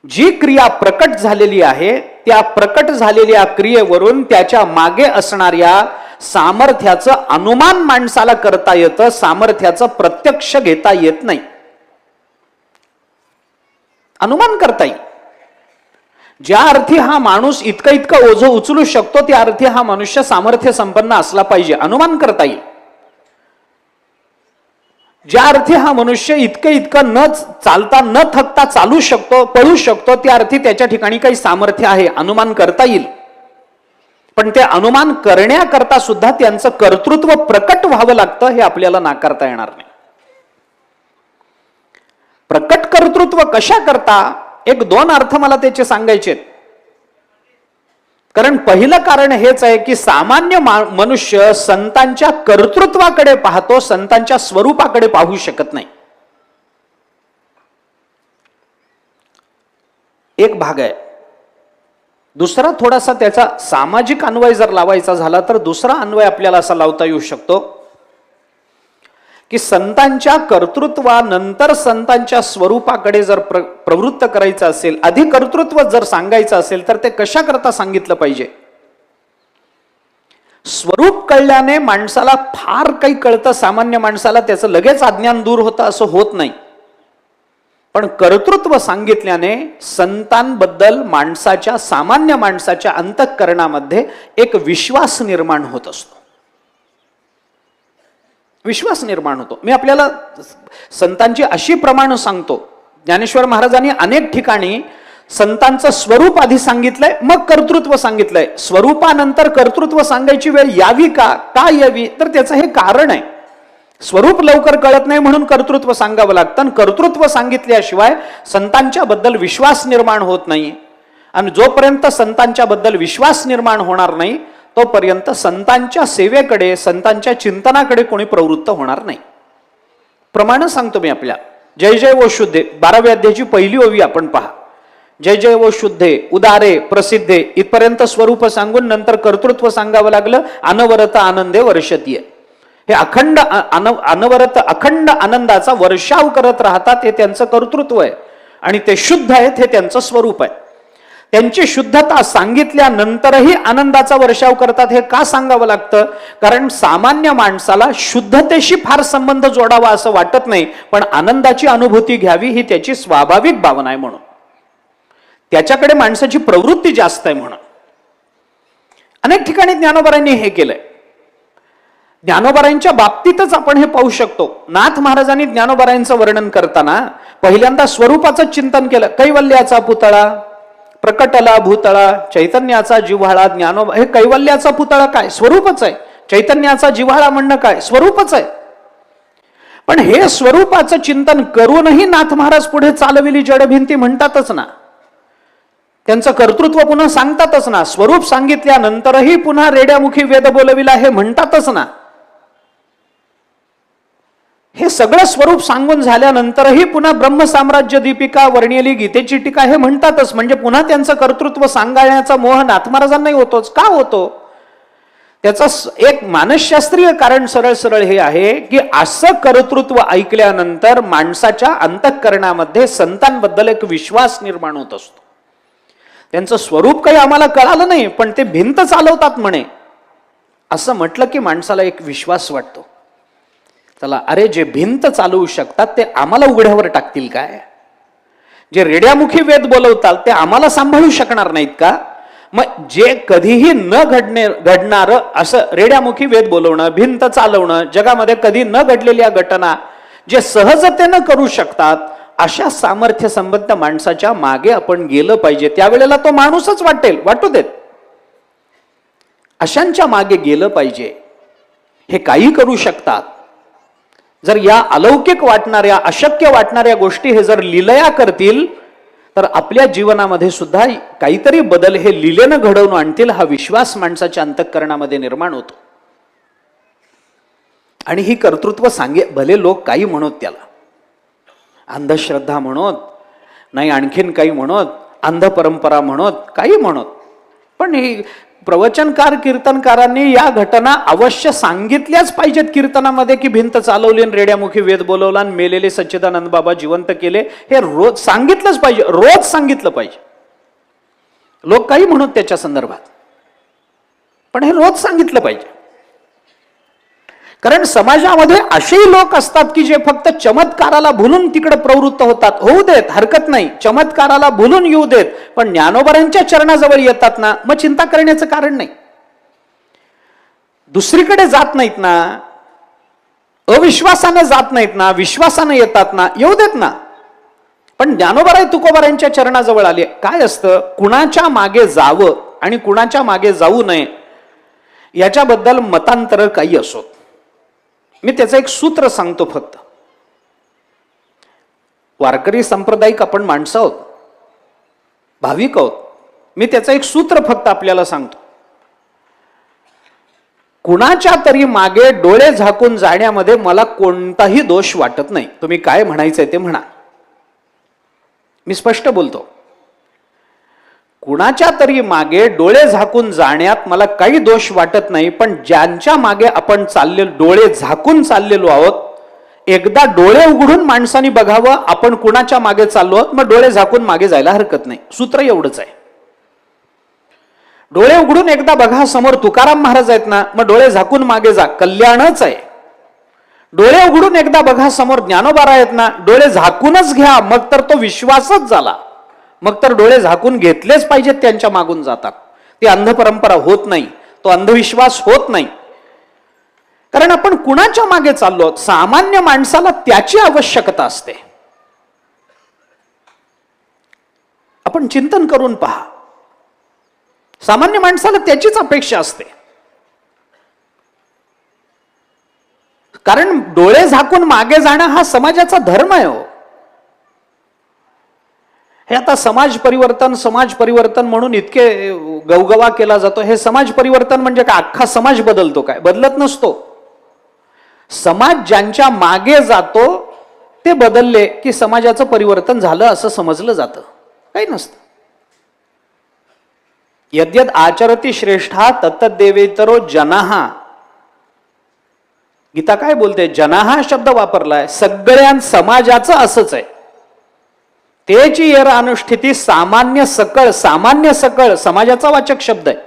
जी क्रिया प्रकट झालेली आहे त्या प्रकट झालेल्या क्रियेवरून त्याच्या मागे असणाऱ्या सामर्थ्याचं अनुमान माणसाला करता येतं, सामर्थ्याचं प्रत्यक्ष घेता येत नाही. अनुमान करता येईल. ज्या अर्थी हा माणूस इतकं ओझं उचलू शकतो त्या अर्थी हा मनुष्य सामर्थ्य संपन्न असला पाहिजे, अनुमान करता येईल. ज्या अर्थी हा मनुष्य इतकं न चालता न थकता चालू शकतो, पळू शकतो, त्या अर्थी त्याच्या ठिकाणी काही सामर्थ्य आहे, अनुमान करता येईल. पण ते अनुमान करण्याकरता सुद्धा त्यांचं कर्तृत्व प्रकट व्हावं लागतं, हे आपल्याला नाकारता येणार नाही. प्रकट कर्तृत्व कशा करता, एक दोन अर्थ मला त्याचे सांगायचे. कारण पहिलं कारण हेच आहे की सामान्य मनुष्य संतांच्या कर्तृत्वाकडे पाहतो, संतांच्या स्वरूपाकडे पाहू शकत नाही. एक भाग आहे. दुसरा थोडासा त्याचा सामाजिक अन्वय जर लावायचा झाला तर दुसरा अन्वय आपल्याला असा लावता येऊ शकतो की संतांच्या कर्तृत्वानंतर संतांच्या स्वरूपाकडे जर प्रवृत्त करायचं असेल, अधिक कर्तृत्व जर सांगायचं असेल तर ते कशा करता सांगितलं पाहिजे. स्वरूप कळल्याने माणसाला फार काही कळतं, सामान्य माणसाला त्याचं लगेच अज्ञान दूर होतं असं होत नाही. पण कर्तृत्व सांगितल्याने संतांबद्दल माणसाच्या, सामान्य माणसाच्या अंतःकरणामध्ये एक विश्वास निर्माण होत असतो. विश्वास निर्माण होतो. मी आपल्याला संतांची अशी प्रमाण सांगतो. ज्ञानेश्वर महाराजांनी अनेक ठिकाणी संतांचं स्वरूप आधी सांगितलंय, मग कर्तृत्व सांगितलंय. स्वरूपानंतर कर्तृत्व सांगायची वेळ यावी का यावी, तर त्याचं हे कारण आहे. स्वरूप लवकर कळत नाही म्हणून कर्तृत्व सांगावं लागतं, आणि कर्तृत्व सांगितल्याशिवाय संतांच्या बद्दल विश्वास निर्माण होत नाही. आणि जोपर्यंत संतांच्या बद्दल विश्वास निर्माण होणार नाही तोपर्यंत संतांच्या सेवेकडे, संतांच्या चिंतनाकडे कोणी प्रवृत्त होणार नाही. प्रमाण सांगतो मी आपल्या. जय जय वो शुद्धे 12व्या अध्यायाची पहिली ओवी आपण पहा. जय जय वो शुद्धे उदारे प्रसिद्धे इथपर्यंत स्वरूप सांगून नंतर कर्तृत्व सांगावं लागलं. अनवरत आनंदे वर्षतीय, हे अखंड अनवरत अखंड आनंदाचा वर्षाव करत राहतात, हे त्यांचं कर्तृत्व आहे. आणि ते शुद्ध आहेत, हे त्यांचं स्वरूप आहे. त्यांची शुद्धता सांगितल्यानंतरही आनंदाचा वर्षाव करतात. हे का सांगावं लागतं, कारण सामान्य माणसाला शुद्धतेशी फार संबंध जोडावा असं वाटत नाही, पण आनंदाची अनुभूती घ्यावी ही त्याची स्वाभाविक भावना आहे म्हणून, त्याच्याकडे माणसाची प्रवृत्ती जास्त आहे म्हणून. अनेक ठिकाणी ज्ञानोबारांनी हे केलंय. ज्ञानोबारांच्या बाबतीतच आपण हे पाहू शकतो. नाथ महाराजांनी ज्ञानोबारांचं वर्णन करताना पहिल्यांदा स्वरूपाचं चिंतन केलं. कैवल्याचा पुतळा, प्रकटला भूतळा, चैतन्याचा जिव्हाळा. ज्ञानोबा हे कैवल्याचा पुतळा काय, स्वरूपच आहे. चैतन्याचा जिव्हाळा म्हणणं काय, स्वरूपच आहे. पण हे स्वरूपाचं चिंतन करूनही नाथ महाराज पुढे चालविली जडभिंती म्हणतातच ना, त्यांचं कर्तृत्व पुन्हा सांगतातच ना. स्वरूप सांगितल्यानंतरही पुन्हा रेड्यामुखी वेद बोलविला हे म्हणतातच ना. हे सगळं स्वरूप सांगून झाल्यानंतरही पुन्हा ब्रह्मसाम्राज्य दीपिका, वर्णिली गीतेची टीका हे म्हणतातच. म्हणजे पुन्हा त्यांचं कर्तृत्व सांगण्याचा मोह नाथ महाराजांनाही होतोच. का होतो, त्याचं एक मानसशास्त्रीय कारण सरळ सरळ हे आहे की असं कर्तृत्व ऐकल्यानंतर माणसाच्या अंतःकरणामध्ये संतांबद्दल एक विश्वास निर्माण होत असतो. त्यांचं स्वरूप काही आम्हाला कळालं नाही, पण ते भिंत चालवतात म्हणे, असं म्हटलं की माणसाला एक विश्वास वाटतो. चला, अरे जे भिंत चालवू शकतात ते आम्हाला उघड्यावर टाकतील काय, जे रेड्यामुखी वेद बोलवतात ते आम्हाला सांभाळू शकणार नाहीत का. मग जे कधीही न घडणारं असं रेड्यामुखी वेद बोलवणं, भिंत चालवणं, जगामध्ये कधी न घडलेल्या घटना जे सहजतेनं करू शकतात, अशा सामर्थ्य संबंध माणसाच्या मागे आपण गेलं पाहिजे. त्यावेळेला तो माणूसच वाटेल, वाटू देत, अशांच्या मागे गेलं पाहिजे. हे काही करू शकतात. जर या अलौकिक वाटणाऱ्या, अशक्य वाटणाऱ्या गोष्टी हे जर लीलया करतील, तर आपल्या जीवनामध्ये सुद्धा काहीतरी बदल हे लीलेनं घडवून आणतील, हा विश्वास माणसाच्या अंतःकरणामध्ये निर्माण होतो. आणि ही कर्तृत्व भले लोक काही म्हणत, त्याला अंधश्रद्धा म्हणत, नाही आणखीन काही म्हणत, अंध परंपरा म्हणत, काही म्हणत, पण ही प्रवचनकार कीर्तनकारांनी या घटना अवश्य सांगितल्याच पाहिजेत कीर्तनामध्ये, की भिंत चालवली आणि रेड्यामुखी वेद बोलवला आणि मेलेले सच्चिदानंद बाबा जिवंत केले. हे रोज सांगितलंच पाहिजे, रोज सांगितलं पाहिजे. लोक काही म्हणत त्याच्या संदर्भात, पण हे रोज सांगितलं पाहिजे. कारण समाजामध्ये असेही लोक असतात की जे फक्त चमत्काराला भुलून तिकडे प्रवृत्त होतात. होऊ देत, हरकत नाही, चमत्काराला भुलून येऊ देत, पण ज्ञानोबारांच्या चरणाजवळ येतात ना, मग चिंता करण्याचं कारण नाही. दुसरीकडे जात नाहीत ना, अविश्वासानं जात नाहीत ना, विश्वासानं येतात ना, येऊ देत ना. पण ज्ञानोबाराय तुकोबारांच्या चरणाजवळ आले. काय असतं, कुणाच्या मागे जावं आणि कुणाच्या मागे जाऊ नये याच्याबद्दल मतांतर काही असोत. मी त्याचं एक सूत्र सांगतो फक्त. वारकरी सांप्रदायिक आपण माणसं आहोत, भाविक आहोत. मी त्याचं एक सूत्र फक्त आपल्याला सांगतो. कुणाच्या तरी मागे डोळे झाकून जाण्यामध्ये मला कोणताही दोष वाटत नाही. तुम्ही काय म्हणायचंय ते म्हणा, मी स्पष्ट बोलतो. कुणाच्या तरी मागे डोळे झाकून जाण्यात मला काही दोष वाटत नाही. पण ज्यांच्या मागे आपण डोळे झाकून चाललेलो आहोत, एकदा डोळे उघडून माणसाने बघावं आपण कुणाच्या मागे चाललो आहोत, मग डोळे झाकून मागे जायला हरकत नाही. सूत्र एवढंच आहे. डोळे उघडून एकदा बघा, समोर तुकाराम महाराज आहेत ना, मग डोळे झाकून मागे जा, कल्याणच आहे. डोळे उघडून एकदा बघा, समोर ज्ञानोबा आहेत ना, डोळे झाकूनच घ्या, मग तर तो विश्वासच झाला. मग तर डोळे झाकून घेतलेच पाहिजेत त्यांच्या मागून जातात. ती अंध परंपरा होत नाही, तो अंधविश्वास होत नाही. कारण आपण कुणाच्या मागे चाललो आहोत. सामान्य माणसाला त्याची आवश्यकता असते. आपण चिंतन करून पहा, सामान्य माणसाला त्याचीच अपेक्षा असते. कारण डोळे झाकून मागे जाणं हा समाजाचा धर्म आहे. हो, हे आता समाज परिवर्तन म्हणून इतके गवगवा केला जातो. हे समाज परिवर्तन म्हणजे काय, अख्खा समाज बदलतो काय? बदलत नसतो. समाज ज्यांच्या मागे जातो ते बदलले की समाजाचं परिवर्तन झालं असं समजलं जातं. काही नसतं. यद्यद आचरती श्रेष्ठा तत्तद्देवेतरो जनाः. गीता काय बोलते? जनाः शब्द वापरलाय. सगळ्या समाजाचं असंच आहे. तेची येर अनुष्ठिती सामान्य सकळ. सामान्य सकळ समाजाचा वाचक शब्द आहे.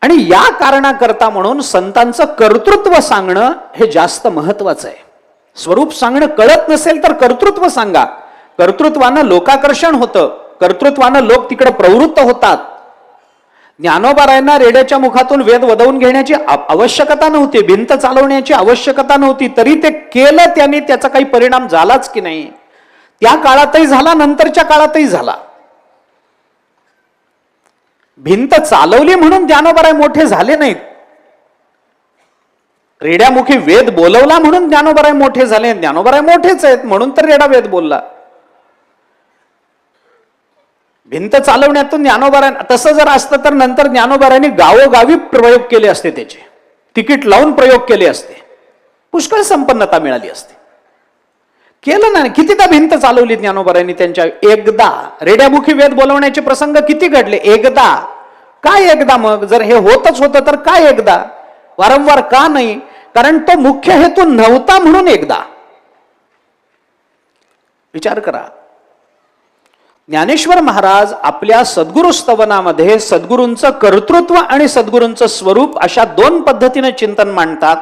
आणि या कारणाकरता म्हणून संतांचं कर्तृत्व सांगणं हे जास्त महत्वाचं आहे. स्वरूप सांगणं कळत नसेल तर कर्तृत्व सांगा. कर्तृत्वानं लोकाकर्षण होतं, कर्तृत्वानं लोक तिकडे प्रवृत्त होतात. ज्ञानोबारायांना रेड्याच्या मुखातून वेद वदवून घेण्याची आवश्यकता नव्हती, भिंत चालवण्याची आवश्यकता नव्हती, तरी ते केलं. त्यांनी त्याचा काही परिणाम झालाच की नाही? त्या काळातही झाला, नंतरच्या काळातही झाला. भिंत चालवली म्हणून ज्ञानोबाराय मोठे झाले नाहीत. रेड्यामुखी वेद बोलवला म्हणून ज्ञानोबाराय मोठे झाले. ज्ञानोबाराय मोठेच आहेत म्हणून तर रेडा वेद बोलला. भिंत चालवण्यातून ज्ञानोबाराय, तसं जर असतं तर नंतर ज्ञानोबारायांनी गावोगावी प्रयोग केले असते, त्याचे तिकीट लावून प्रयोग केले असते, पुष्कळ संपन्नता मिळाली असते. केलं ना. कितीदा भिंत चालवली ज्ञानोबारायांनी त्यांच्या. एकदा रेड्यामुखी वेद बोलवण्याचे प्रसंग किती घडले? एकदा. काय एकदा? मग जर हे होतच होतं तर काय एकदा? वारंवार का नाही? कारण तो मुख्य हेतू नव्हता म्हणून एकदा. विचार करा. ज्ञानेश्वर महाराज आपल्या सद्गुरु स्तवनामध्ये सद्गुरूंचं कर्तृत्व आणि सद्गुरूंचं स्वरूप अशा दोन पद्धतीने चिंतन मांडतात.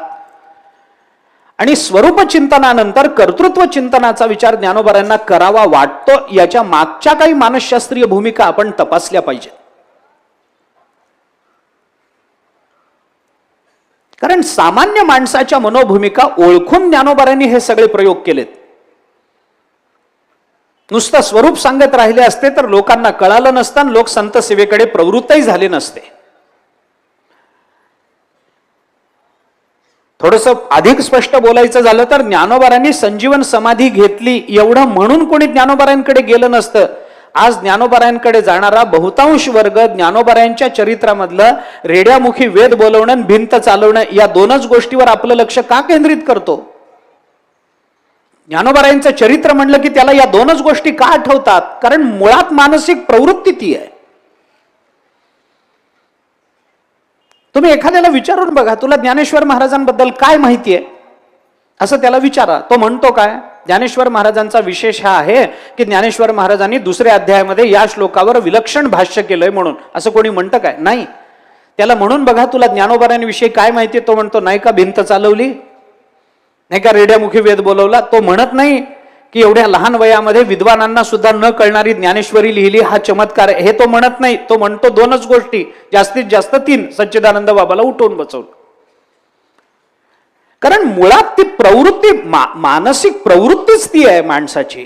आणि स्वरूप चिंतनानंतर कर्तृत्व चिंतनाचा विचार ज्ञानोबारायांना करावा वाटतो. याच्या मागच्या काही मानसशास्त्रीय भूमिका आपण तपासल्या पाहिजेत. कारण सामान्य माणसाच्या मनोभूमिका ओळखून ज्ञानोबारायांनी हे सगळे प्रयोग केलेत. नुसतं स्वरूप सांगत राहिले असते तर लोकांना कळालं नसतं, लोक संत सेवेकडे प्रवृत्तही झाले नसते. थोडंसं अधिक स्पष्ट बोलायचं झालं तर ज्ञानोबारांनी संजीवन समाधी घेतली एवढं म्हणून कोणी ज्ञानोबारांकडे गेलं नसतं. आज ज्ञानोबारांकडे जाणारा बहुतांश वर्ग ज्ञानोबारांच्या चरित्रामधलं रेड्यामुखी वेद बोलवणं, भिंत चालवणं या दोनच गोष्टीवर आपलं लक्ष का केंद्रित करतो? ज्ञानोबारांचं चरित्र म्हणलं की त्याला या दोनच गोष्टी का आठवतात? कारण मुळात मानसिक प्रवृत्ती ती आहे. तुम्ही एखाद्याला विचारून बघा, तुला ज्ञानेश्वर महाराजांबद्दल काय माहिती आहे, असं त्याला विचारा. तो म्हणतो काय? ज्ञानेश्वर महाराजांचा विशेष हा आहे की ज्ञानेश्वर महाराजांनी दुसऱ्या अध्यायामध्ये या श्लोकावर विलक्षण भाष्य केलंय म्हणून. असं कोणी म्हणतं काय? नाही. त्याला म्हणून बघा, तुला ज्ञानोबारांविषयी काय माहिती आहे? तो म्हणतो नाही का भिंत चालवली, नाही का रेड्यामुखी वेद बोलवला. तो म्हणत नाही की एवढ्या लहान वयामध्ये विद्वानांना सुद्धा न कळणारी ज्ञानेश्वरी लिहिली, हा चमत्कार आहे, हे तो म्हणत नाही. तो म्हणतो दोनच गोष्टी, जास्तीत जास्त तीन. सच्चिदानंद बाबाला उठवून बसवलं. कारण मुळात ती प्रवृत्ती, मानसिक प्रवृत्तीच ती आहे माणसाची.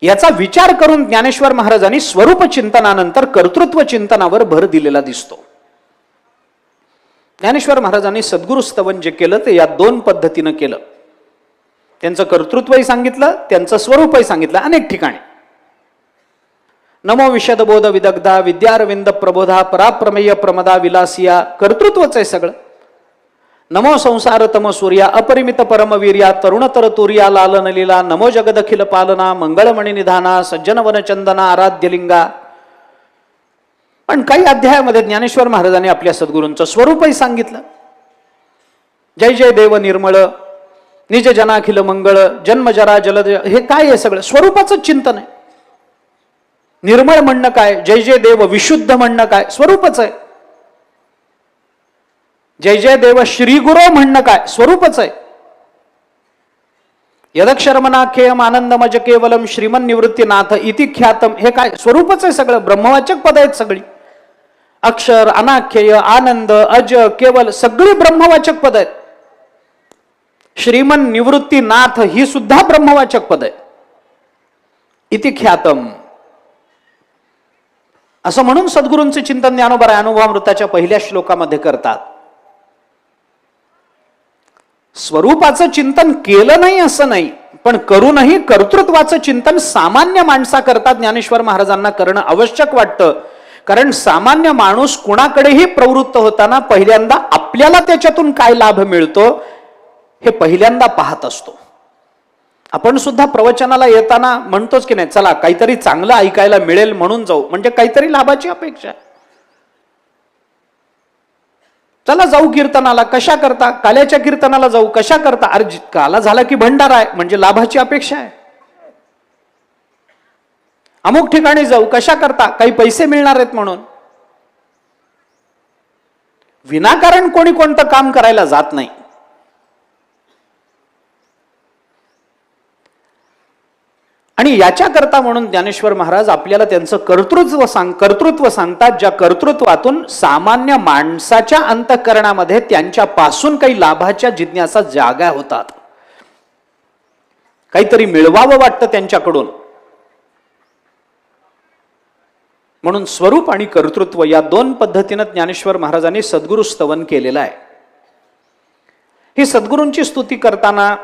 याचा विचार करून ज्ञानेश्वर महाराजांनी स्वरूप चिंतनानंतर कर्तृत्व चिंतनावर भर दिलेला दिसतो. ज्ञानेश्वर महाराजांनी सद्गुरु स्तवन जे केलं ते या दोन पद्धतीनं केलं. त्यांचं कर्तृत्वही सांगितलं, त्यांचं स्वरूपही सांगितलं अनेक ठिकाणी. नमो विशदबोध विदग्धा विद्यारविंद प्रबोधा पराप्रमेय प्रमदा विलासिया, कर्तृत्वच आहे सगळं. नमो संसार तम सूर्या अपरिमित परमवीर्या तरुणतर तुर्या लालन लीला नमो जगदखिल पालना मंगळमणी निधाना सज्जन वनचंदना आराध्यलिंगा. पण काही अध्यायामध्ये ज्ञानेश्वर महाराजांनी आपल्या सद्गुरूंचं स्वरूपही सांगितलं. जय जय देव निर्मळ निज जनाखिल मंगळ जन्मजरा जलद, हे काय आहे? सगळं स्वरूपाचं चिंतन आहे. निर्मळ म्हणणं काय? जय जय देव विशुद्ध म्हणणं काय? स्वरूपच आहे. जय जय देव श्री गुरु म्हणणं काय? स्वरूपच आहे. यदक्षरमनाख्यम आनंदमज केवलम श्रीमन निवृत्तीनाथ इति ख्यातम, हे काय? स्वरूपच आहे सगळं. ब्रह्मवाचक पद आहेत सगळी. अक्षर, अनाख्यय, आनंद, अज, केवल सगळी ब्रह्मवाचक पद आहेत. श्रीमन निवृत्तीनाथ ही सुद्धा ब्रह्मवाचक पद आहे. इति ख्यातम असं म्हणून सद्गुरूंचे चिंतन ज्ञानोबा अनुभवामृताच्या पहिल्या श्लोकामध्ये करतात. स्वरूपाचं चिंतन केलं नाही असं नाही, पण करूनही कर्तृत्वाचं चिंतन सामान्य माणसा करतात ज्ञानेश्वर महाराजांना करणं आवश्यक वाटतं. कारण सामान्य माणूस कुणाकडेही प्रवृत्त होताना पहिल्यांदा आपल्याला त्याच्यातून काय लाभ मिळतो हे पहिल्यांदा पाहत असतो. आपण सुद्धा प्रवचनाला येताना म्हणतोच की नाही, चला काहीतरी चांगलं ऐकायला मिळेल म्हणून जाऊ, म्हणजे काहीतरी लाभाची अपेक्षा. चला जाऊ कीर्तनाला, कशा करता? काल्याच्या कीर्तनाला जाऊ, कशा करता? अरे काला झाला की भंडारा आहे, म्हणजे लाभाची अपेक्षा आहे. अमुक ठिकाणी जाऊ, कशा करता? काही पैसे मिळणार आहेत म्हणून. विनाकारण कोणी कोणतं काम करायला जात नाही. आणि याच्याकरता म्हणून ज्ञानेश्वर महाराज आपल्याला त्यांचं कर्तृत्व सांगतात, ज्या कर्तृत्वातून सामान्य माणसाच्या अंतःकरणामध्ये त्यांच्यापासून काही लाभाच्या जिज्ञासा जागा होतात. काहीतरी मिळवावं वाटतं त्यांच्याकडून. म्हणून स्वरूप आणि कर्तृत्व या दोन पद्धतीनं ज्ञानेश्वर महाराजांनी सद्गुरु स्तवन केलेलं आहे. ही सद्गुरूंची स्तुती करताना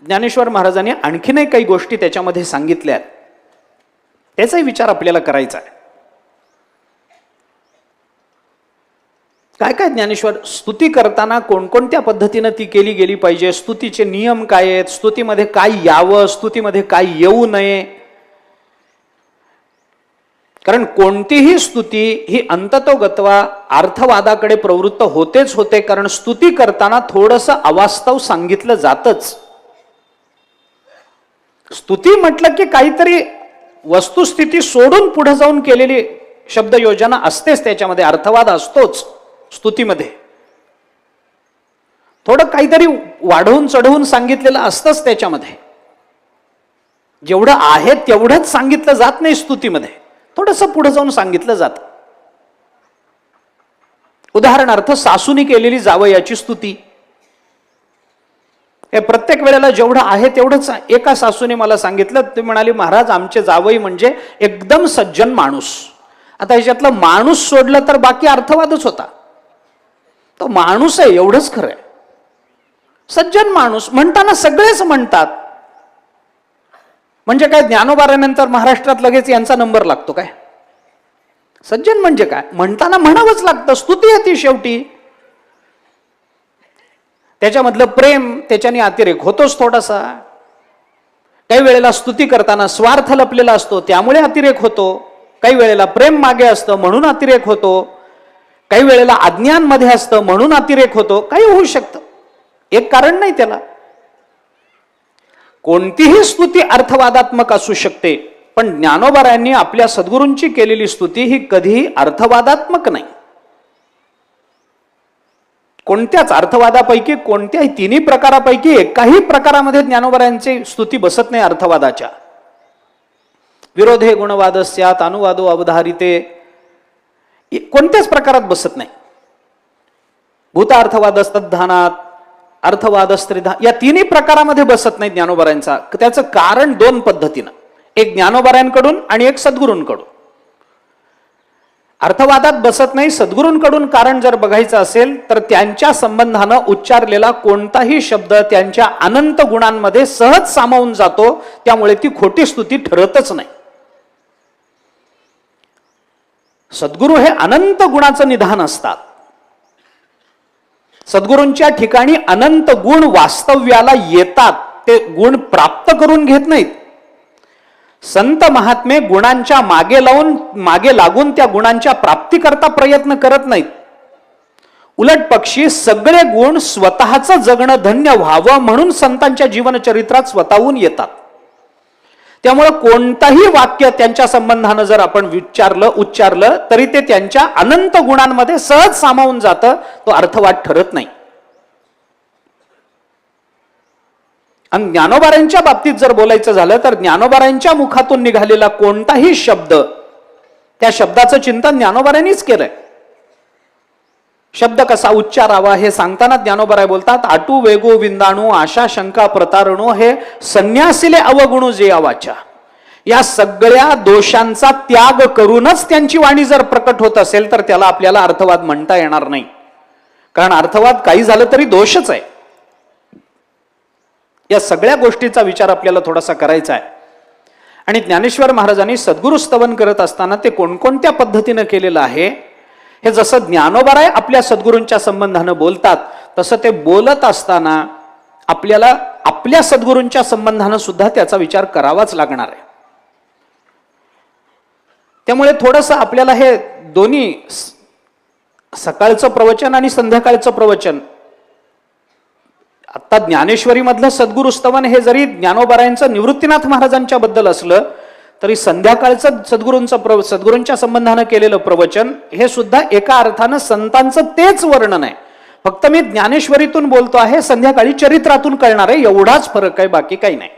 ज्ञानेश्वर महाराजांनी आणखीनही काही गोष्टी त्याच्यामध्ये सांगितल्या आहेत. त्याचाही विचार आपल्याला करायचा आहे. काय काय ज्ञानेश्वर स्तुती करताना कोणकोणत्या पद्धतीनं ती केली गेली पाहिजे, स्तुतीचे नियम काय आहेत, स्तुतीमध्ये काय यावं, स्तुतीमध्ये काय येऊ नये. कारण कोणतीही स्तुती ही अंततोगत्वा अर्थवादाकडे प्रवृत्त होतेच होते. कारण स्तुती करताना थोडंसं अवास्तव सांगितलं जातच. स्तुती म्हटलं की काहीतरी वस्तुस्थिती सोडून पुढे जाऊन केलेली शब्दयोजना असतेच, त्याच्यामध्ये अर्थवाद असतोच. स्तुतीमध्ये थोडं काहीतरी वाढवून चढवून सांगितलेलं असतंच. त्याच्यामध्ये जेवढं आहे तेवढंच सांगितलं जात नाही. स्तुतीमध्ये थोडंसं पुढे जाऊन सांगितलं जातं. उदाहरणार्थ सासूनी केलेली जावयाची स्तुती, हे प्रत्येक वेळेला जेवढं आहे तेवढंच. एका सासूने मला सांगितलं, ते म्हणाली महाराज आमचे जावई म्हणजे एकदम सज्जन माणूस. आता ह्याच्यातलं माणूस सोडलं तर बाकी अर्थवादच होता. तो माणूस आहे एवढंच खरं आहे. सज्जन माणूस म्हणताना सगळेच म्हणतात. म्हणजे काय ज्ञानोबारानंतर महाराष्ट्रात लगेच यांचा नंबर लागतो काय? सज्जन म्हणजे काय म्हणताना म्हणावंच लागतं, स्तुती आहे ती शेवटी. त्याच्यामधलं प्रेम त्याच्याने अतिरेक होतोच थोडासा. काही वेळेला स्तुती करताना स्वार्थ लपलेला असतो त्यामुळे अतिरेक होतो. काही वेळेला प्रेम मागे असतं म्हणून अतिरेक होतो. काही वेळेला अज्ञान मध्ये असतं म्हणून अतिरेक होतो. काही होऊ शकतं, एक कारण नाही त्याला. कोणतीही स्तुती अर्थवादात्मक असू शकते, पण ज्ञानोबारायांनी आपल्या सद्गुरूंची केलेली स्तुती ही कधीही अर्थवादात्मक नाही. कोणत्याच अर्थवादापैकी कोणत्याही तिन्ही प्रकारापैकी एकाही प्रकारामध्ये ज्ञानोबारायांची स्तुती बसत नाही अर्थवादाच्या. विरोधे गुणवादस्यात अनुवादो अवधारिते कोणत्याच प्रकारात बसत नाही. भूतार्थवादस्तद्धानात, अर्थवादस्त्रिधा या तिन्ही प्रकारामध्ये बसत नाही ज्ञानोबारायांचा. त्याचं कारण दोन पद्धतीनं, एक ज्ञानोबारायांकडून आणि एक सद्गुरूंकडून. अर्थवादात बसत नाही. सद्गुरूंकडून कारण जर बघायचं असेल तर त्यांच्या संबंधानं उच्चारलेला कोणताही शब्द त्यांच्या अनंत गुणांमध्ये सहज सामावून जातो, त्यामुळे ती खोटी स्तुती ठरतच नाही. सद्गुरू हे अनंत गुणाचं निधान असतात. सद्गुरूंच्या ठिकाणी अनंत गुण वास्तव्याला येतात, ते गुण प्राप्त करून घेत नाहीत. संत महात्मे गुणांच्या मागे लागून त्या गुणांच्या प्राप्तीकरता प्रयत्न करत नाहीत. उलट पक्षी सगळे गुण स्वतःचं जगणं धन्य व्हावं म्हणून संतांच्या जीवनचरित्रात स्वतःहून येतात. त्यामुळे कोणताही वाक्य त्यांच्या संबंधानं जर आपण उच्चारलं तरी ते त्यांच्या अनंत गुणांमध्ये सहज सामावून जातं, तो अर्थवाद ठरत नाही. आणि ज्ञानोबारायांच्या बाबतीत जर बोलायचं झालं तर ज्ञानोबारायांच्या मुखातून निघालेला कोणताही शब्द, त्या शब्दाचं चिंतन ज्ञानोबारायांनीच केलंय. शब्द कसा उच्चारावा हे सांगताना ज्ञानोबाराय बोलतात, आटू वेगो विंदाणू आशा शंका प्रतारणू हे संन्यासिले अवगुणू जे आवाच्या. या सगळ्या दोषांचा त्याग करूनच त्यांची वाणी जर प्रकट होत असेल तर त्याला आपल्याला अर्थवाद म्हणता येणार नाही. कारण अर्थवाद काही झालं तरी दोषच आहे. या सगळ्या गोष्टीचा विचार आपल्याला थोडासा करायचा आहे. आणि ज्ञानेश्वर महाराजांनी सद्गुरु स्तवन करत असताना ते कोणकोणत्या पद्धतीनं केलेलं आहे, हे जसं ज्ञानोबाराय आपल्या सद्गुरूंच्या संबंधानं बोलतात तसं ते बोलत असताना आपल्याला आपल्या सद्गुरूंच्या संबंधानं सुद्धा त्याचा विचार करावाच लागणार आहे. त्यामुळे थोडंसं आपल्याला हे दोन्ही सकाळचं प्रवचन आणि संध्याकाळचं प्रवचन, आता ज्ञानेश्वरी मधलं सद्गुरु स्तवन हे जरी ज्ञानोबारायांचं निवृत्तीनाथ महाराजांच्या बद्दल असलं तरी संध्याकाळचं सद्गुरूंच्या संबंधानं केलेलं प्रवचन हे सुद्धा एका अर्थानं संतांचं तेच वर्णन आहे. फक्त मी ज्ञानेश्वरीतून बोलतो आहे, संध्याकाळी चरित्रातून कळणार आहे, एवढाच फरक आहे, बाकी काही नाही.